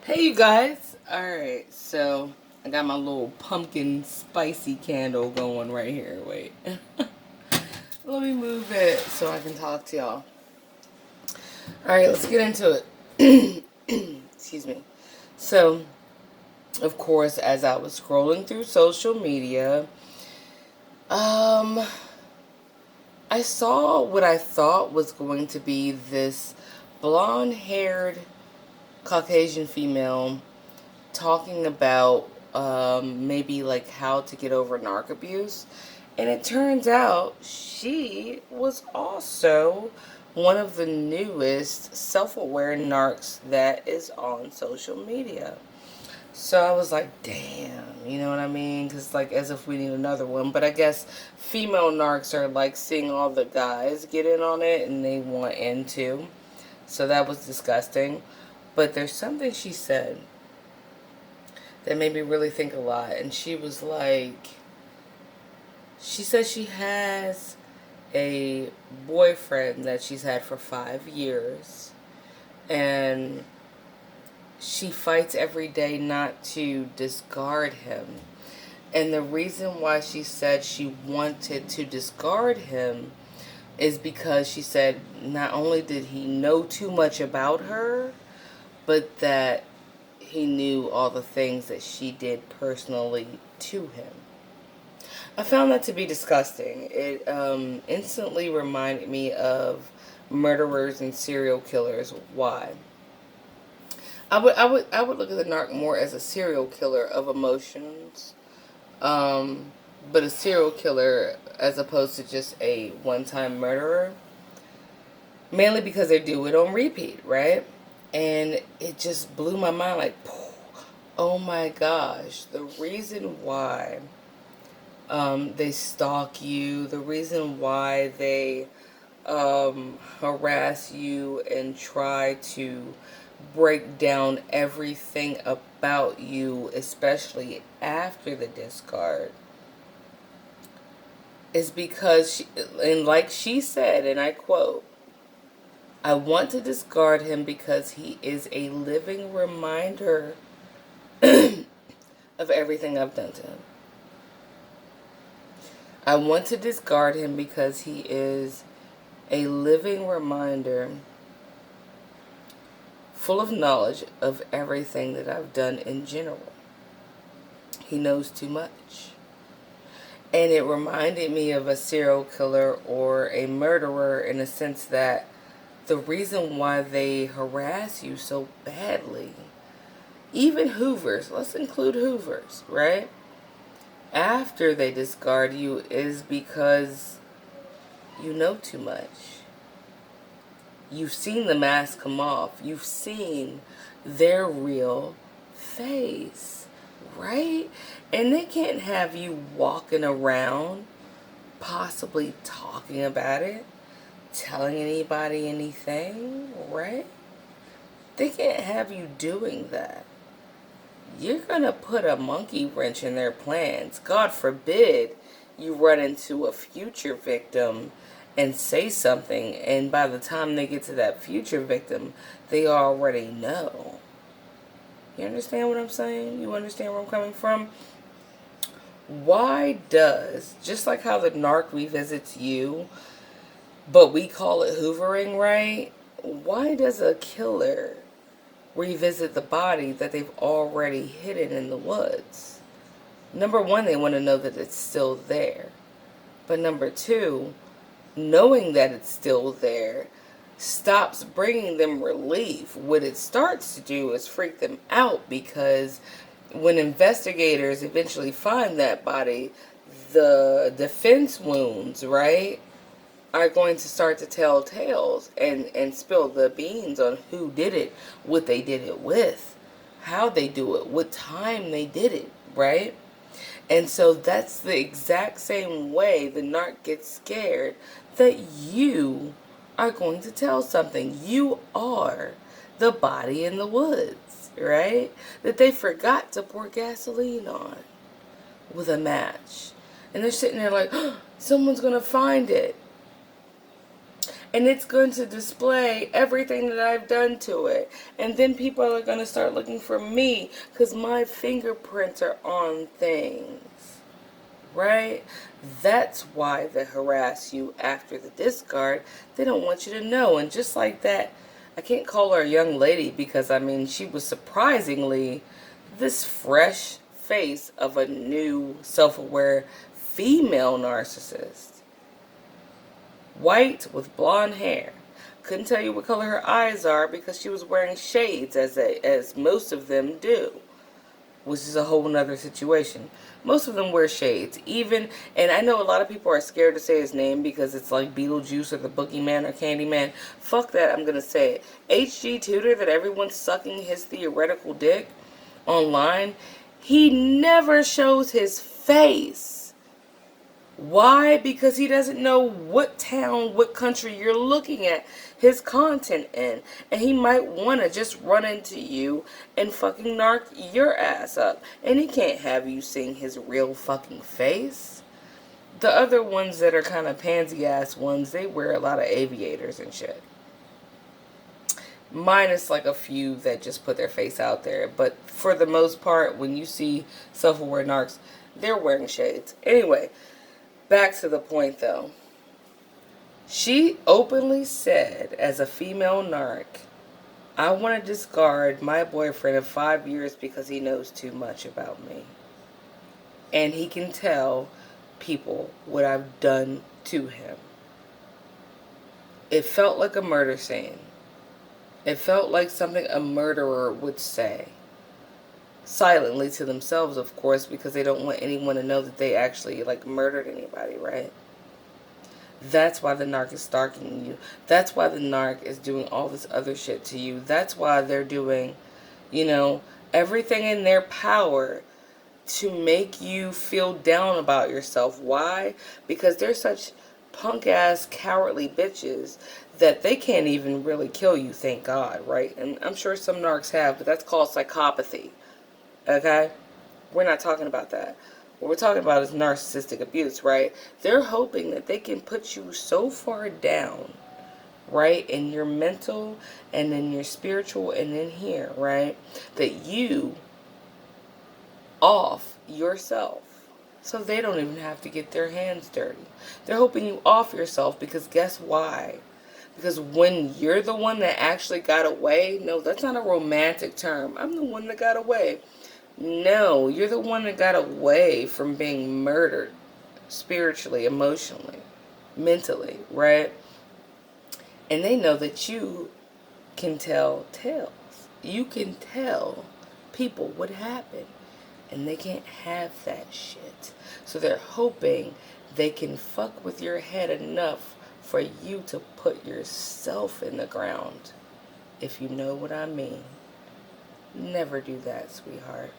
Hey you guys. Alright, so I got my little pumpkin spicy candle going right here. Wait. Let me move it so I can talk to y'all. Alright, let's get into it. Excuse me. So, of course, as I was scrolling through social media, um, I saw what I thought was going to be this blonde haired Caucasian female talking about maybe like how to get over narc abuse. And it turns out she was also one of the newest self aware narcs that is on social media. So I was like, damn, you know what I mean? Because, like, as if we need another one. But I guess female narcs are like seeing all the guys get in on it and they want in too. So that was disgusting. But there's something she said that made me really think a lot. And she was like, she says she has a boyfriend that she's had for 5 years. And she fights every day not to discard him. And the reason why she said she wanted to discard him is because she said not only did he know too much about her, but that he knew all the things that she did personally to him. I found that to be disgusting. It instantly reminded me of murderers and serial killers. Why? I would look at the narc more as a serial killer of emotions, but a serial killer as opposed to just a one-time murderer. Mainly because they do it on repeat, right? And it just blew my mind like, oh my gosh, the reason why they stalk you, the reason why they harass you and try to break down everything about you, especially after the discard, is because, and like she said, and I quote, I want to discard him because he is a living reminder of everything I've done to him. I want to discard him because he is a living reminder full of knowledge of everything that I've done in general. He knows too much. And it reminded me of a serial killer or a murderer in a sense that the reason why they harass you so badly, even Hoovers, let's include Hoovers, right? After they discard you is because you know too much. You've seen the mask come off. You've seen their real face, right? And they can't have you walking around possibly talking about it, telling anybody anything, right? They can't have you doing that. You're going to put a monkey wrench in their plans. God forbid you run into a future victim and say something, and by the time they get to that future victim, they already know. You understand what I'm saying? You understand where I'm coming from? Why does, just like how the narc revisits you, but we call it hoovering, right? Why does a killer revisit the body that they've already hidden in the woods? Number one, they want to know that it's still there. But number two, knowing that it's still there stops bringing them relief. What it starts to do is freak them out, because when investigators eventually find that body, the defense wounds, right, are going to start to tell tales and spill the beans on who did it, what they did it with, how they do it, what time they did it, right? And so that's the exact same way the narc gets scared that you are going to tell something. You are the body in the woods, right? That they forgot to pour gasoline on with a match. And they're sitting there like, oh, someone's going to find it. And it's going to display everything that I've done to it. And then people are going to start looking for me because my fingerprints are on things. Right? That's why they harass you after the discard. They don't want you to know. And just like that, I can't call her a young lady because, I mean, she was surprisingly this fresh face of a new self-aware female narcissist. White with blonde hair. Couldn't tell you what color her eyes are because she was wearing shades as most of them do, which is a whole nother situation. Most of them wear shades. Even, and I know a lot of people are scared to say his name because it's like Beetlejuice or the Boogeyman or Candyman. Fuck that, I'm going to say it. H.G. Tudor, that everyone's sucking his theoretical dick online, he never shows his face. Why? Because he doesn't know what town, what country you're looking at his content in. And he might want to just run into you and fucking narc your ass up. And he can't have you seeing his real fucking face. The other ones that are kind of pansy ass ones, they wear a lot of aviators and shit. Minus like a few that just put their face out there. But for the most part, when you see self-aware narcs, they're wearing shades. Anyway. Back to the point though. She openly said, as a female narc, I want to discard my boyfriend of 5 years because he knows too much about me. And he can tell people what I've done to him. It felt like a murder scene. It felt like something a murderer would say. Silently to themselves, of course, because they don't want anyone to know that they actually like murdered anybody, right? That's why the narc is stalking you. That's why the narc is doing all this other shit to you. That's why they're doing, you know, everything in their power to make you feel down about yourself. Why? Because they're such punk ass cowardly bitches that they can't even really kill you, thank God, right? And I'm sure some narcs have, but that's called psychopathy. Okay? We're not talking about that. What we're talking about is narcissistic abuse, right? They're hoping that they can put you so far down, right, in your mental and in your spiritual and in here, right, that you off yourself. So they don't even have to get their hands dirty. They're hoping you off yourself because guess why? Because when you're the one that actually got away, no, that's not a romantic term. I'm the one that got away. No, you're the one that got away from being murdered spiritually, emotionally, mentally, right? And they know that you can tell tales. You can tell people what happened. And they can't have that shit. So they're hoping they can fuck with your head enough for you to put yourself in the ground. If you know what I mean. Never do that, sweetheart.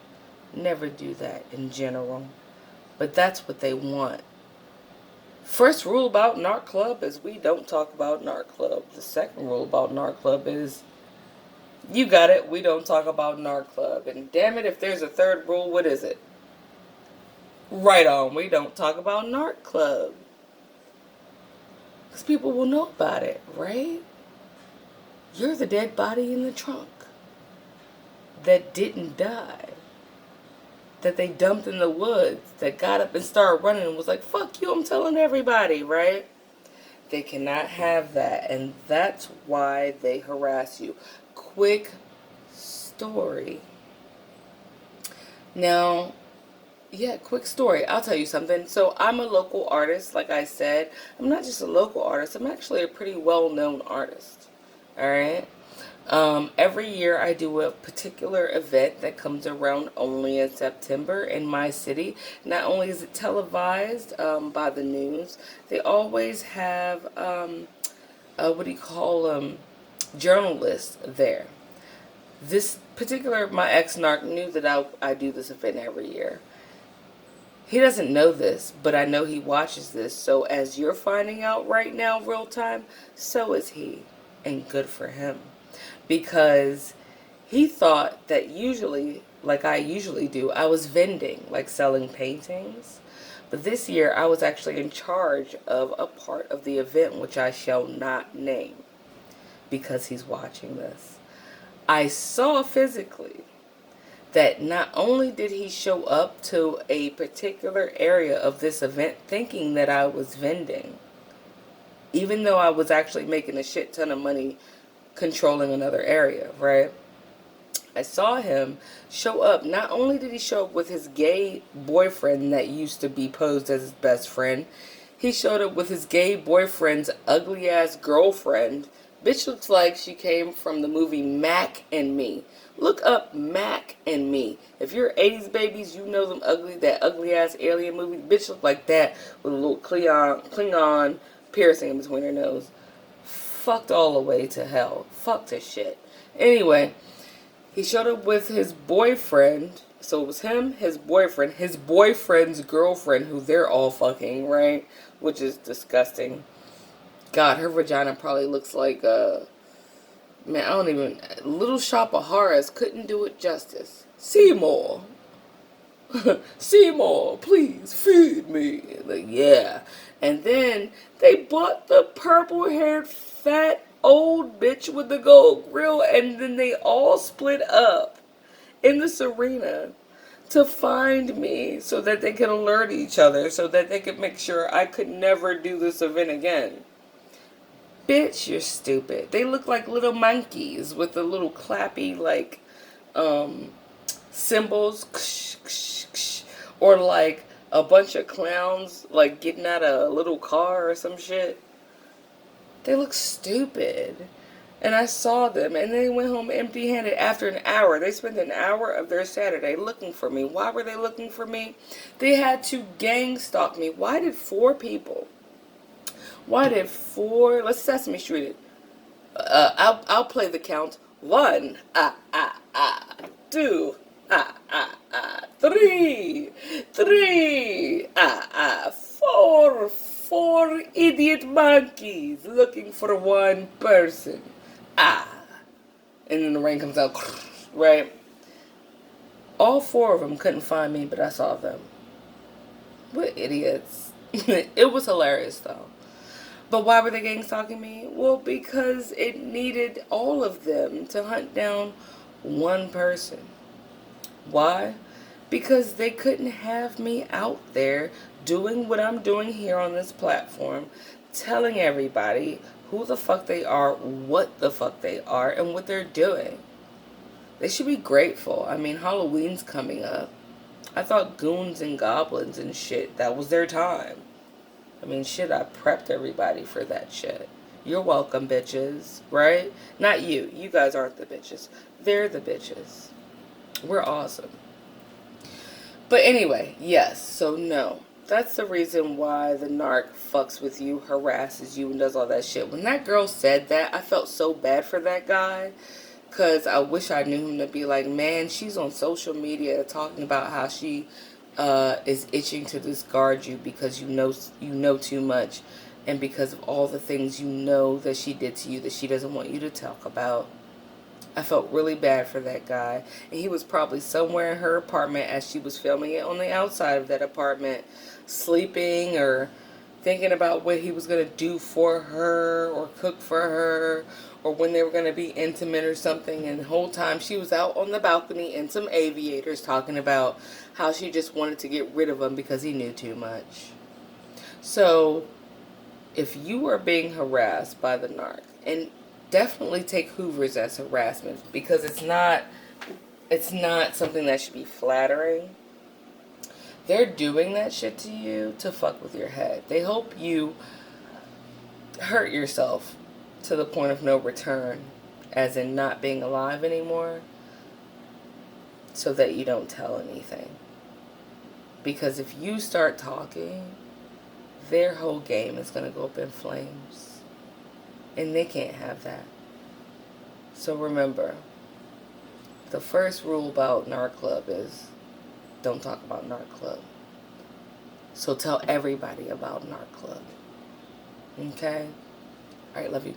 Never do that in general. But that's what they want. First rule about Narc Club is we don't talk about Narc Club. The second rule about Narc Club is, you got it, we don't talk about Narc Club. And damn it, if there's a third rule, what is it? Right on, we don't talk about Narc Club. Because people will know about it, right? You're the dead body in the trunk that didn't die. That they dumped in the woods, that got up and started running and was like, fuck you, I'm telling everybody, right? They cannot have that, and that's why they harass you. Quick story. Now, yeah, quick story. I'll tell you something. So I'm a local artist, like I said. I'm not just a local artist. I'm actually a pretty well-known artist. All right? Every year I do a particular event that comes around only in September in my city. Not only is it televised by the news, they always have, journalists there. This particular, my ex-narc knew that I do this event every year. He doesn't know this, but I know he watches this. So as you're finding out right now, real time, so is he. And good for him. Because he thought that usually, like I usually do, I was vending, like selling paintings. But this year, I was actually in charge of a part of the event, which I shall not name because he's watching this. I saw physically that not only did he show up to a particular area of this event thinking that I was vending, even though I was actually making a shit ton of money controlling another area, right? I saw him show up. Not only did he show up with his gay boyfriend that used to be posed as his best friend, he showed up with his gay boyfriend's ugly ass girlfriend. Bitch looks like she came from the movie Mac and Me. Look up Mac and Me. If you're 80s babies, you know that ugly ass alien movie. Bitch look like that with a little Klingon piercing in between her nose. Fucked all the way to hell. Fucked her shit. Anyway, he showed up with his boyfriend. So it was him, his boyfriend's girlfriend, who they're all fucking, right? Which is disgusting. God, her vagina probably looks like, man, I don't even, Little Shop of Horrors couldn't do it justice. Seymour. Seymour, please feed me. Like, yeah. And then they bought the purple-haired, fat, old bitch with the gold grill, and then they all split up in this arena to find me so that they could alert each other, so that they could make sure I could never do this event again. Bitch, you're stupid. They look like little monkeys with the little clappy, like, cymbals, or like a bunch of clowns, like, getting out of a little car or some shit. They look stupid. And I saw them, and they went home empty-handed after an hour. They spent an hour of their Saturday looking for me. Why were they looking for me? They had to gang stalk me. Why did four people... Let's Sesame Street it. I'll play the count. 1, 2, 3, 4 idiot monkeys looking for one person. And then the rain comes out, right? All 4 of them couldn't find me, but I saw them. What idiots. It was hilarious, though. But why were they gang stalking me? Well, because it needed all of them to hunt down one person. Why? Because they couldn't have me out there doing what I'm doing here on this platform, telling everybody who the fuck they are, what the fuck they are, and what they're doing. They should be grateful. I mean, Halloween's coming up. I thought goons and goblins and shit, that was their time. I mean, shit, I prepped everybody for that shit. You're welcome, bitches, right? Not you. You guys aren't the bitches. They're the bitches. We're awesome. But anyway, yes, so no. That's the reason why the narc fucks with you, harasses you, and does all that shit. When that girl said that, I felt so bad for that guy. Because I wish I knew him to be like, man, she's on social media talking about how she... is itching to discard you because you know too much, and because of all the things you know that she did to you that she doesn't want you to talk about. I felt really bad for that guy, and he was probably somewhere in her apartment as she was filming it on the outside of that apartment, sleeping or thinking about what he was going to do for her or cook for her, or when they were going to be intimate or something. And the whole time she was out on the balcony in some aviators talking about how she just wanted to get rid of him because he knew too much. So if you are being harassed by the narc, and definitely take Hoovers as harassment, because it's not something that should be flattering. They're doing that shit to you to fuck with your head. They hope you hurt yourself to the point of no return, as in not being alive anymore, so that you don't tell anything. Because if you start talking, their whole game is going to go up in flames. And they can't have that. So remember, the first rule about Narc Club is don't talk about Narc Club. So tell everybody about Narc Club. Okay? Alright, love you.